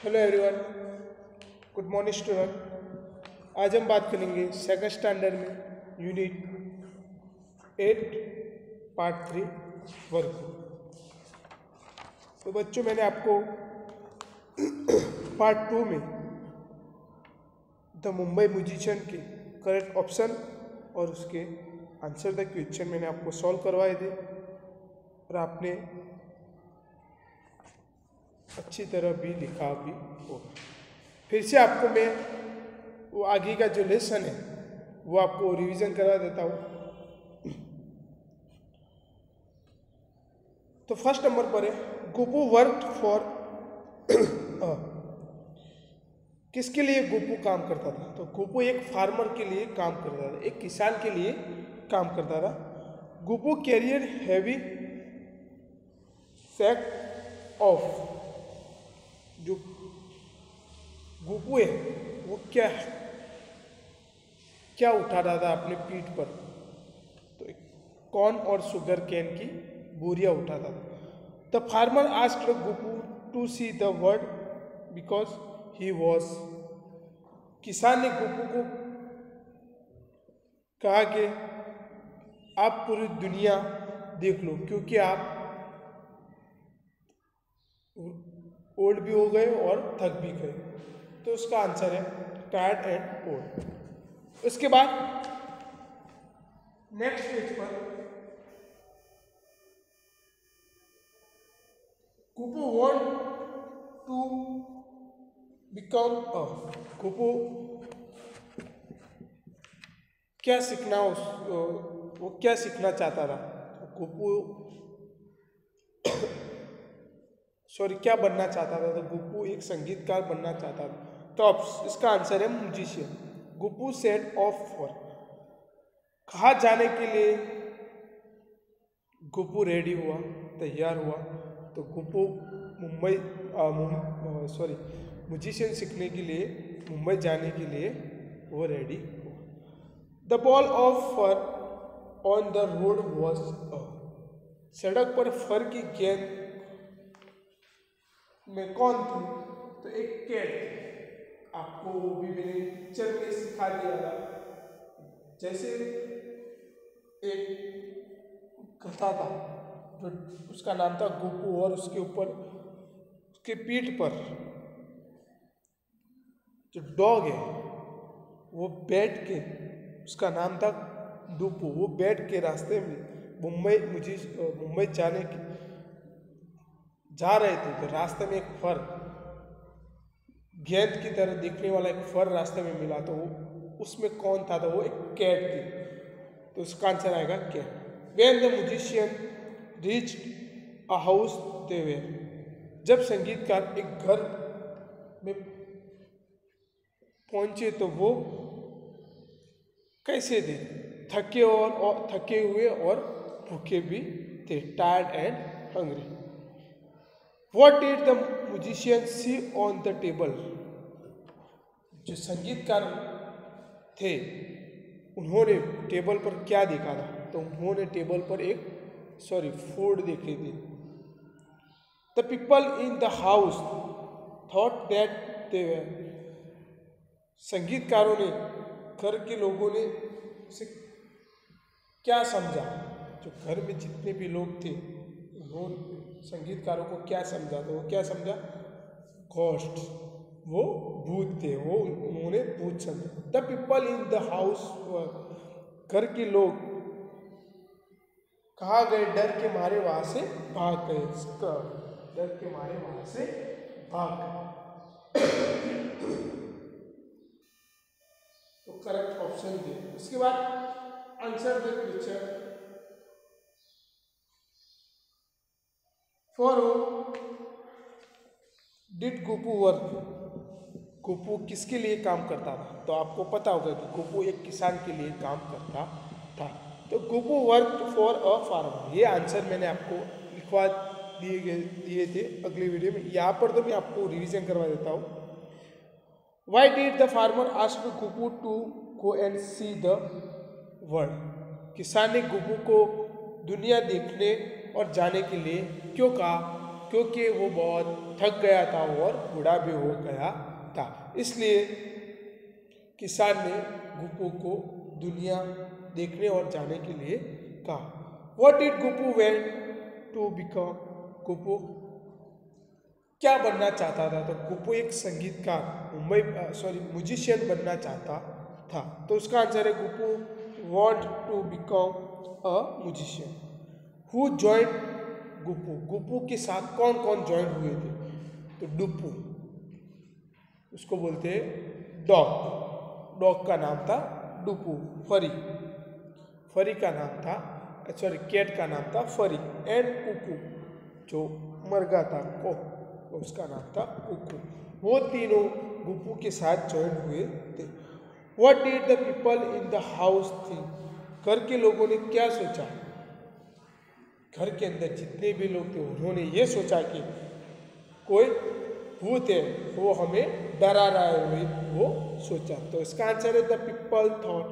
Hello everyone, good morning student. आज हम बात करेंगे सेकंड स्टैंडर्ड में यूनिट 8 पार्ट 3 वर्क। तो बच्चों, मैंने आपको पार्ट 2 में द मुंबई म्यूजिशियन के करेक्ट ऑप्शन और उसके आंसर द क्वेश्चन मैंने आपको सॉल्व करवाए थे और आपने अच्छी तरह भी लिखा भी होगा। फिर से आपको मैं वो आगे का जो लेसन है वो आपको रिवीजन करा देता हूँ। तो फर्स्ट नंबर पर है गोपू वर्क फॉर किसके लिए गोपू काम करता था? तो गोपू एक फार्मर के लिए काम करता था, एक किसान के लिए काम करता था। Gopu carrier heavy sack of, जो गोपू है वो क्या उठा रहा था अपने पीठ पर? तो कॉर्न और शुगर कैन की बोरियां उठाता था। The farmer asked Gopu to see the world because he was, किसान ने गोपू को कहा कि आप पूरी दुनिया देख लो क्योंकि आप ओल्ड भी हो गए और थक भी गए। तो उसका आंसर है टायर्ड एंड ओल्ड। उसके बाद नेक्स्ट पेज पर Gopu want to become a, Gopu क्या सीखना वो क्या सीखना चाहता था? गोपू क्या बनना चाहता था? तो गोपू एक संगीतकार बनना चाहता था। तो अब इसका आंसर है musician. Gopu set of for, कहाँ जाने के लिए गोपू रेडी हुआ, तैयार हुआ। तो गोपू म्यूजिशियन सीखने के लिए मुंबई जाने के लिए वो रेडी हुआ। The ball of fur on the road was, सड़क पर फर की गेंद में कौन थी? तो एक कैट। आपको वो भी मैंने पिक्चर में सिखा दिया था। जैसे एक गधा था जो उसका नाम था गोपू और उसके ऊपर उसके पीठ पर जो डॉग है वो बैठ के, उसका नाम था डुपू, वो बैठ के रास्ते में मुंबई जा रहे थे। तो रास्ते में एक फर, गेंद की तरह दिखने वाला एक फर रास्ते में मिला। तो वो उसमें कौन था? तो वो एक कैट थी। तो उसका आंसर आएगा cat. When the musician reached a house they were, जब संगीतकार एक घर में पहुंचे तो वो कैसे थे? थके हुए और भूखे भी थे, tired and hungry. What did the musician see on the table? जो संगीतकार थे उन्होंने टेबल पर क्या देखा था? तो उन्होंने टेबल पर फूड देखे थे। The people in the house thought that they were, संगीतकारों ने, घर के लोगों ने उसे क्या समझा? जो घर में जितने भी लोग थे उन्होंने संगीतकारों को क्या समझा? तो वो क्या समझा? घोस्ट, वो भूत थे, वो उन्होंने भूत समझा। The people in the house, घर के लोग कहाँ गए? डर के मारे वहां से भाग गए। डर के मारे वहां से भाग गए। तो करेक्ट ऑप्शन दे। उसके बाद answer the question. For did Gopu work, Gopu किसके लिए काम करता था? तो आपको पता होगा कि गोपू एक किसान के लिए काम करता था। तो Gopu work for a farmer, ये आंसर मैंने आपको लिखवा दिए थे अगली वीडियो में। यहाँ पर तो मैं आपको रिवीजन करवा देता हूँ। Why did the farmer ask Gopu to go and see the world, किसान ने गोपू को दुनिया देखने और जाने के लिए क्यों कहा? क्योंकि वो बहुत थक गया था और बूढ़ा भी हो गया था। इसलिए किसान ने गुप्पू को दुनिया देखने और जाने के लिए कहा। What did Guppu went to become? Guppu क्या बनना चाहता था? तो गुप्पू एक संगीतकार म्यूजिशियन बनना चाहता था। तो उसका आंसर है Guppu want to become a musician. Who joined Guppu? Guppu के साथ कौन कौन ज्वाइन हुए थे? तो डुप्पू, उसको बोलते हैं डॉग। डॉग का नाम था डुप्पू। फरी का नाम था, कैट का नाम था फरी। एंड कुकू, जो मरगा था उसका नाम था कुकू। वो तीनों गुप्पू के साथ ज्वाइन हुए थे। What did the people in the house think? घर के लोगों ने क्या सोचा? घर के अंदर जितने भी लोग थे उन्होंने ये सोचा कि कोई भूत है, वो हमें डरा रहा है, वो सोचा। तो इसका आंसर है the people thought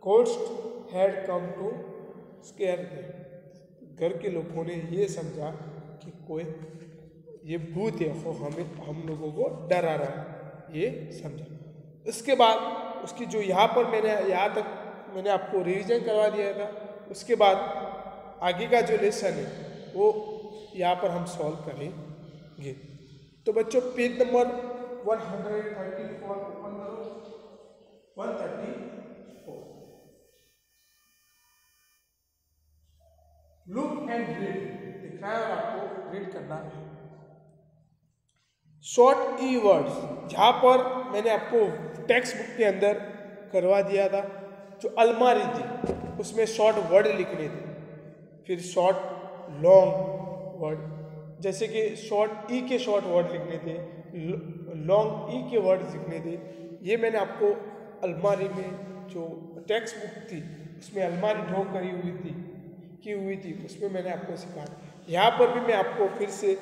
ghost had come to scare them. घर के लोगों ने ये समझा कि कोई ये भूत है, वो हम लोगों को डरा रहा है, ये समझा। उसके बाद उसकी जो यहाँ तक मैंने आपको रिवीजन करवा दिया था। उसके बाद आगे का जो लेसन है वो यहाँ पर हम सॉल्व करेंगे। तो बच्चों पेज नंबर 134 ओपन करो। 134 लुक एंड रीड दिख रहा है और आपको रीड करना है। शॉर्ट ई वर्ड्स, जहाँ पर मैंने आपको टेक्स्ट बुक के अंदर करवा दिया था, जो अलमारी थी उसमें शॉर्ट वर्ड लिखने थे। फिर शॉर्ट लॉन्ग वर्ड, जैसे कि शॉर्ट ई के शॉर्ट वर्ड लिखने थे, लॉन्ग ई के वर्ड लिखने थे। ये मैंने आपको अलमारी में जो टेक्स्ट बुक थी उसमें अलमारी ड्रॉ की हुई थी उसमें मैंने आपको सिखाया। यहाँ पर भी मैं आपको फिर से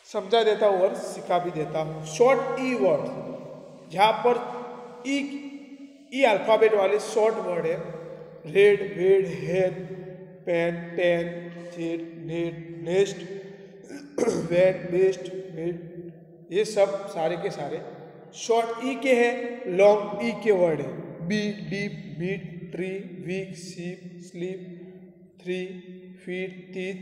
समझा देता हूँ और सिखा भी देता हूँ। शॉर्ट ई वर्ड, यहाँ पर ई अल्फ़ाबेट वाले शॉर्ट वर्ड है। Red, wed, head, pen, ten, chet, net, nest, wet, best, wet, ये सब सारे के सारे शॉर्ट ई के हैं। लॉन्ग ई के वर्ड है। Be, deep, meet, tree, week, seep, sleep, three, feet, teeth.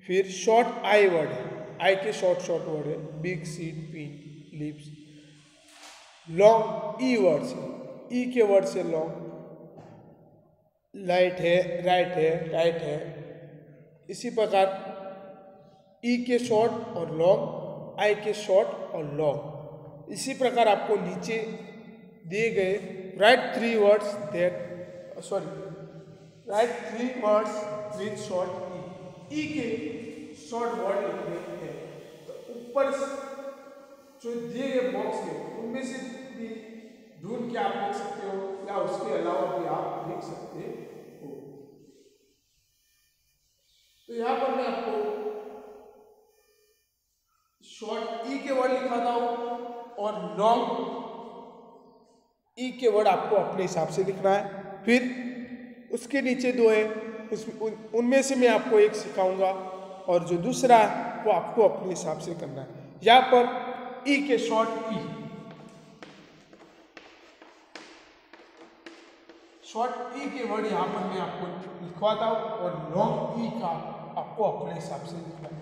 फिर शॉर्ट आई वर्ड है। आई के शॉर्ट वर्ड है। Big, seed, pin, lips. Long E words है। ई के वर्ड से लॉन्ग, लाइट है, राइट है, राइट है। इसी प्रकार ई के शॉर्ट और लॉन्ग, आई के शॉर्ट और लॉन्ग। इसी प्रकार आपको नीचे दिए गए write three words with short E के शॉर्ट वर्ड लिखने हैं। तो ऊपर जो दिए गए बॉक्स में उनमें से भी ढूंढ के आप लिख सकते हो या उसके अलावा भी आप लिख सकते हो। तो यहाँ पर मैं आपको शॉर्ट ई के वर्ड लिखाता हूँ और लॉन्ग ई के वर्ड आपको अपने हिसाब से लिखना है। फिर उसके नीचे दो है, उनमें से मैं आपको एक सिखाऊंगा और जो दूसरा है वो आपको अपने हिसाब से करना है। यहाँ पर ई के शॉर्ट ई के वर्ड यहाँ पर मैं आपको लिखवाता हूँ और लॉन्ग ई का आपको अपने हिसाब से लिखना है।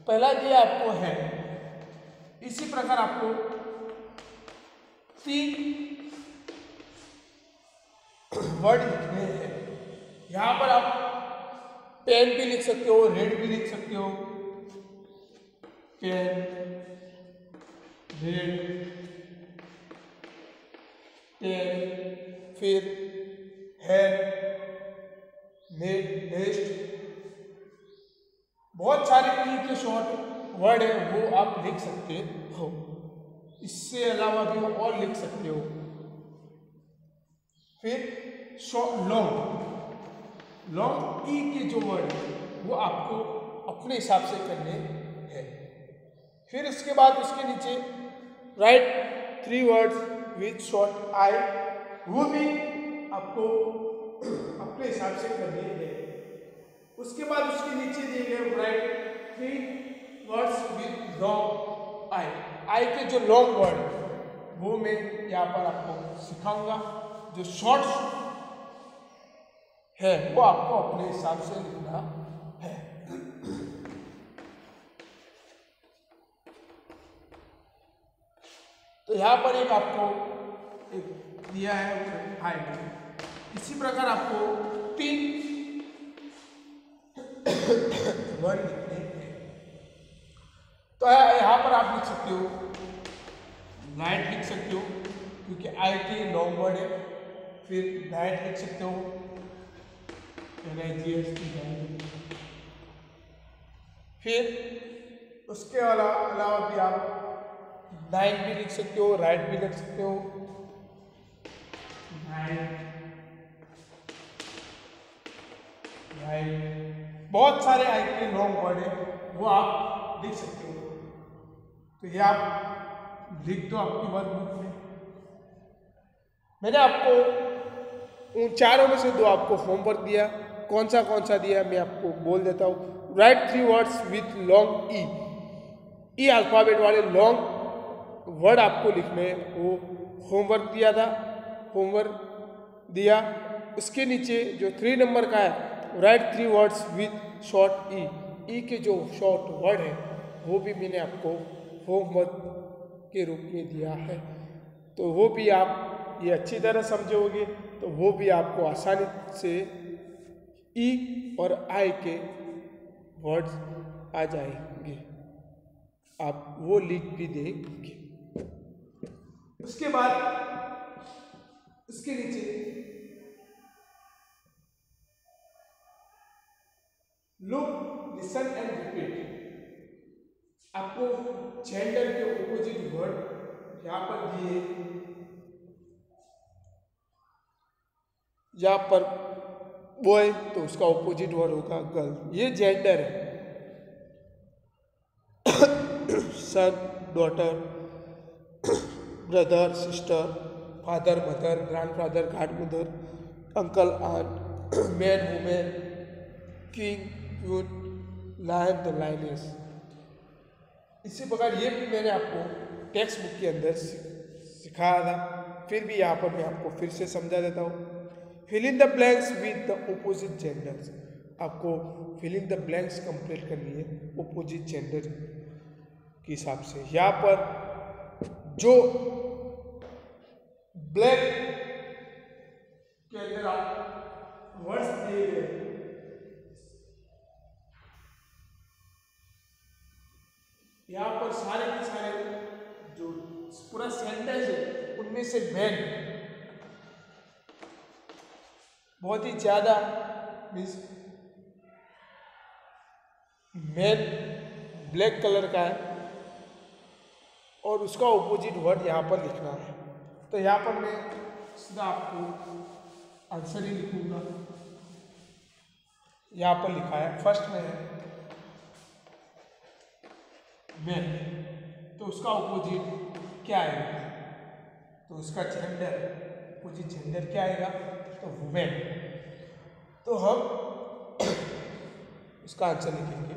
पहला ये आपको है, इसी प्रकार आपको 3 वर्ड लिखने हैं। यहाँ पर आप पेन भी लिख सकते हो, रेड भी लिख सकते हो। पेन, रेड, पेन, फिर हेड, नेस्ट, बहुत सारे ई के शॉर्ट वर्ड है वो आप लिख सकते हो। इससे अलावा भी और लिख सकते हो। फिर लॉन्ग ई के जो वर्ड है वो आपको अपने हिसाब से करने हैं। फिर उसके बाद उसके नीचे राइट 3 वर्ड्स विथ शॉर्ट आई, वो भी आपको अपने हिसाब से करने हैं। उसके बाद उसके नीचे दिए गए write three words with long I. I के जो लॉन्ग वर्ड वो मैं यहाँ पर आपको सिखाऊंगा। जो शॉर्ट्स है वो आपको अपने हिसाब से लिखना है। तो यहाँ पर एक आपको एक दिया है हाइट। इसी प्रकार आपको 3 वर्ड लिखने हैं। तो यहाँ पर आप लिख सकते हो नाइट लिख सकते हो क्योंकि आई के लॉन्ग वर्ड है। फिर नाइट लिख सकते हो NIGHT। फिर उसके अलावा भी आप नाइन भी लिख सकते हो, राइट भी लिख सकते हो। राइट बहुत सारे आई के लॉन्ग वर्ड है वो आप लिख सकते हो। तो ये आप लिख दो आपकी वर्कबुक में। मैंने आपको उन चारों में से 2 आपको होमवर्क दिया। कौन सा दिया मैं आपको बोल देता हूँ। Right 3 words with long E alphabet वाले लॉन्ग वर्ड आपको लिखने वो होमवर्क दिया था। होमवर्क दिया उसके नीचे जो 3 नंबर का है right 3 words with short E के जो शॉर्ट वर्ड है वो भी मैंने आपको होमवर्क के रूप में दिया है। तो वो भी आप ये अच्छी तरह समझोगे तो वो भी आपको आसानी से ई और आई के वर्ड्स आ जाएंगे। आप वो लिख भी देंगे। उसके बाद उसके नीचे लुक लिसन एंड रिपीट। आपको जेंडर के ऑपोजिट वर्ड यहाँ पर दिए। यहाँ पर बॉय तो उसका ऑपोजिट वर्ड होगा गर्ल। ये जेंडर है। Son daughter, brother sister, father mother, grandfather godmother, uncle aunt, man women, king queen, lion the lioness. इसी प्रकार ये भी मैंने आपको टेक्स्ट बुक के अंदर सिखाया था। फिर भी यहाँ पर मैं आपको फिर से समझा देता हूँ। Fill in the blanks with the opposite genders. आपको fill in the blanks complete करनी है ऑपोजिट जेंडर के हिसाब से। यहाँ पर जो ब्लैक के अंदर आप वर्ड्स दिए गए यहाँ पर सारे के सारे जो पूरा सेंटेंस है उनमें से मैन बहुत ही ज्यादा मीन्स मैन ब्लैक कलर का है और उसका ऑपोजिट वर्ड यहाँ पर लिखना है। तो यहाँ पर मैं सीधा आपको आंसर ही लिखूंगा। यहाँ पर लिखा है फर्स्ट में है मैन, तो उसका ऑपोजिट क्या आएगा? तो उसका जेंडर ऑपोजिट जेंडर क्या आएगा? तो वुमेन। तो हम उसका आंसर लिखेंगे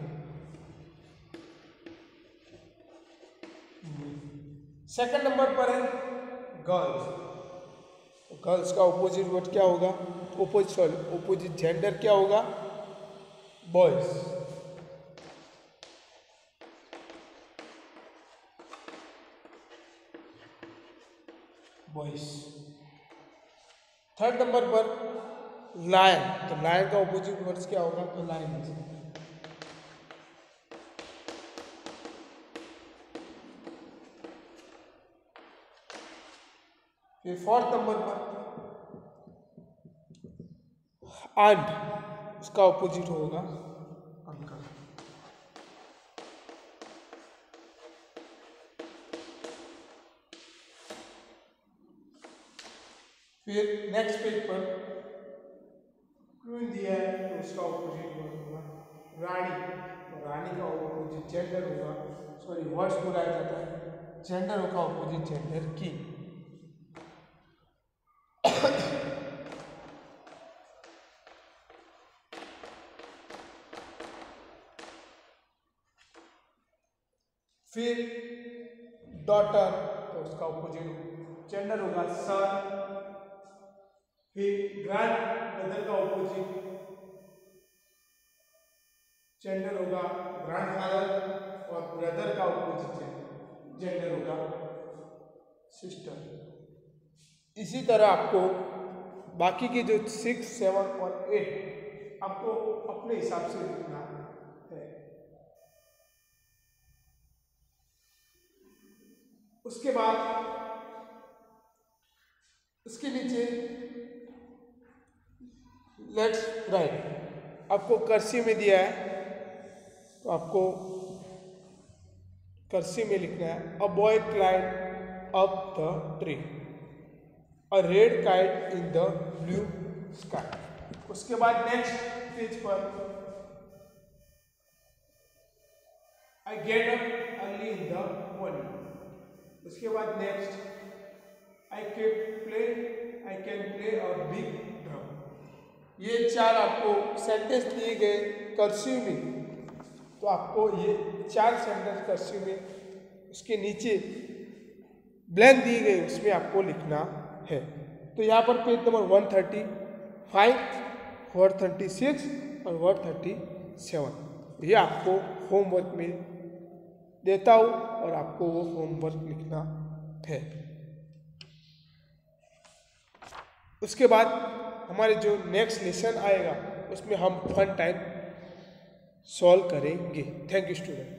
सेकंड नंबर पर है गर्ल्स। तो गर्ल्स का ऑपोजिट वर्ड क्या होगा? ऑपोजिट जेंडर क्या होगा? बॉयज। बॉयज। थर्ड नंबर पर लायन। तो लायन का ऑपोजिट वर्ड क्या होगा? तो लायन। फिर फोर्थ नंबर पर आंट, उसका ऑपोजिट होगा अंकल। फिर नेक्स्ट पेज पर क्वीन दिया है तो उसका ऑपोजिट वर्ड होगा रानी। तो रानी का ऑपोजिट जेंडर होगा, सॉरी वर्ड्स बुलाया जाता है, जेंडर होगा ऑपोजिट जेंडर की। फिर डॉटर तो उसका ऑपोजिट जेंडर होगा सन, फिर ग्रैंड मदर का ऑपोजिट जेंडर होगा ग्रैंडफादर, और ब्रदर का ऑपोजिट जेंडर होगा सिस्टर। इसी तरह आपको बाकी के जो 6, 7 और 8 आपको अपने हिसाब से लिखना है। उसके बाद उसके नीचे लेट्स राइट आपको कर्सिव में दिया है, तो आपको कर्सिव में लिखना है a boy climb up the tree, a red kite in the blue sky. उसके बाद नेक्स्ट पेज पर I get up early in the morning. उसके बाद next I can play a big drum. ये 4 आपको सेंटेंस दिए गए कर्सिव में, तो आपको ये 4 सेंटेंस कर्सिव में उसके नीचे ब्लैंक दिए गए उसमें आपको लिखना है। तो यहाँ पर पेज नंबर 135, 136 और 137 ये आपको होमवर्क में देता हूँ और आपको वो होमवर्क लिखना है। उसके बाद हमारे जो नेक्स्ट लेसन आएगा उसमें हम फन टाइम सॉल्व करेंगे। Thank you student.